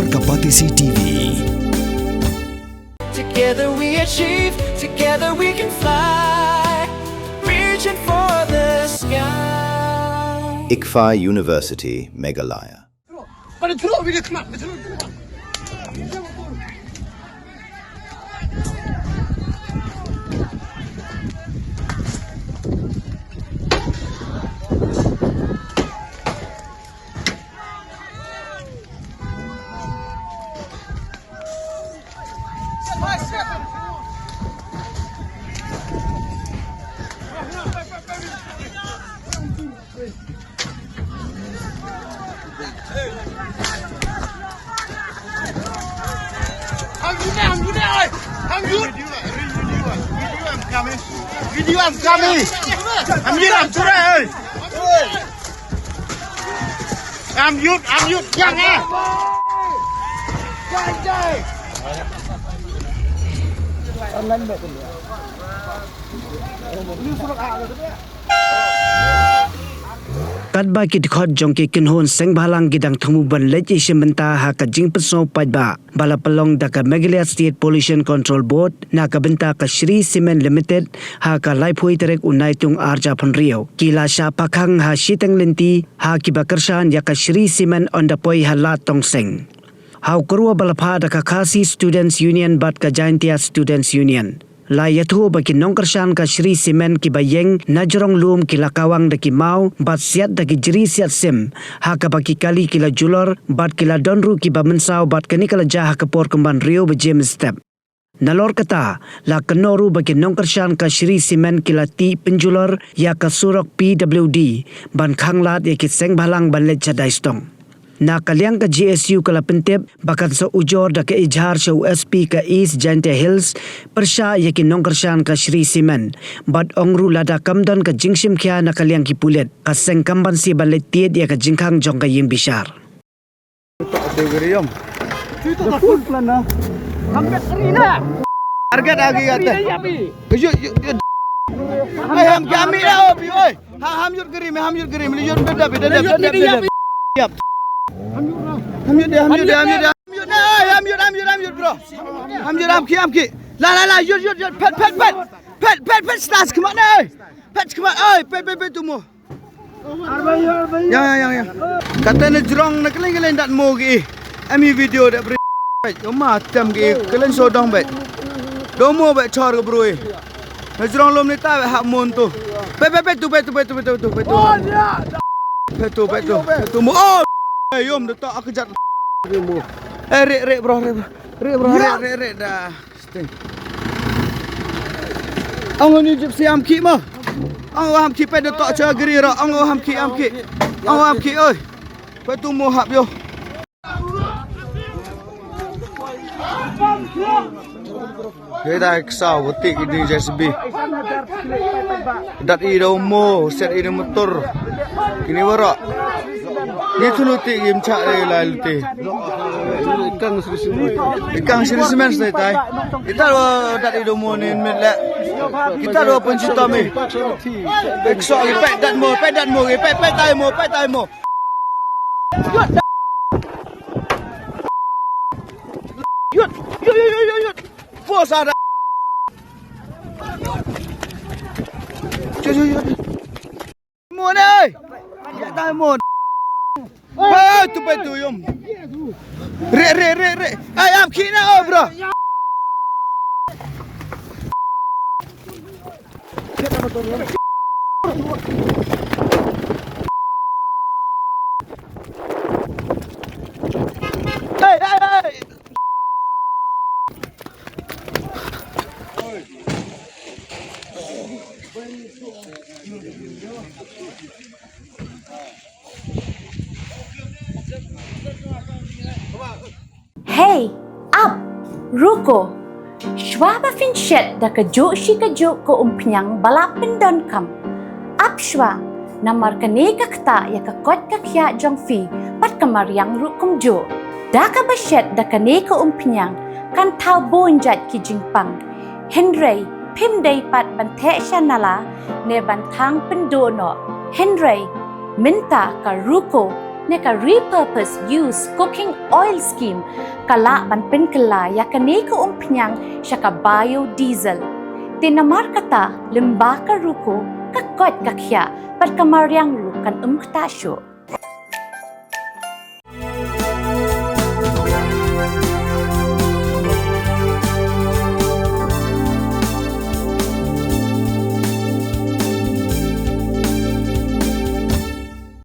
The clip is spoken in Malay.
Kapatisi TV. Together we achieve, together we can fly, reaching for the sky. ICFA University, Meghalaya. Video I'm coming. I'm sorry. I'm youth, young eh. Kadba ki dikhot jongki kinhon seng bhalang gidang thumuban leji shimenta ha ka jingpeso pajba bala palong da ka Meghalaya State Pollution Control Board na ka benta ka Shri Cement Limited ha ka laiphui terek unai tung arja phanrio kila sha pakhang ha shitang lenti ha ki bakarshan ya ka Shri Cement on the poi ha la tong seng hau kurwa balapha da ka Khasi Students Union bat ka Jaintia Students Union la yathu baki nongkershan ka Shri Cement ki bayeng najrong lum ki lakawang da ki mau bat siat da ki jeri siat sim ha ka baki kali kila julor bat kila donru ki bamensau bat kani kala jah ka por kemban rio be James step nalor kata la kenoru baki nongkershan ka Shri Cement kila ti penjulor ya ka surok PWD ban khanglat ya ki seng bhalang ban le chadai stong na kaliang ka GSU kala pentep bakat sa ujor da ka ijhar sa USP ka East Jaintia Hills persya yakin nongkershan ka Shri Cement bad ongru lada kamdon ka jingsim kya na kaliang ki pulet ka seng kamban si baletiet ya ka jingkhang jong ka yim bishar Target lagi kata. Ham kami dah opi oi. Ham yut gerim, yut beda. Siap. Ham yut bro. Ham ki. La yut pet stars ke mana oi? Pet ke mana oi? Pet tumu. Yang. Kata ni jerong nak kelen dat mo gi. Ami video dak beri. Macam gi kelen sodong bet. Domo bet chor ke bro. Najrong lom ni ta hak mon tu. Pet tu. Petu mo. Oh. Yom dah tak aku jat. Rek bro. Rek dah. Ang ni jep siam ki mah. Ang ham ki pet dah tak cha geri ra. Ang ham ki. Ang ham ki oi. Petu mo hap yo. Kita kesal butik ini JCB. Dat ida mo, set ida motor. Kini warak. Ni tu lutik game cak lah lutik. Ikan Shri Cement saya tay. Kita dua dat ida mo ni melak. Kita dua pencipta mi. Kesal pet dat mo, pet tay mo. Yut. Bos ada. Yut. Mo ni. Ya tay mo. Tu yum. Rek. Ayam kina oh bro. Hey. Hey, up, ruko. Shwa fin shet da ka jo shi ka jo ko umpiang balapen don kam. Up shwa, namar ka ne ka kta ya ka kot ka kya jong fi pat kamar yang rukum jo. Da ka ba shet da ka ne ka umpiang kan tau bonjat ki jingpang. Henry, pim day pat bante shanala ne bantang pendono. Henry, minta ka ruko neka repurpose use cooking oil scheme kala ban penkala ya kaneka umpnyang syaka biodiesel. Tinamar kata lembaka ruko kakot kakya pat kamaryang rukan umktasyo.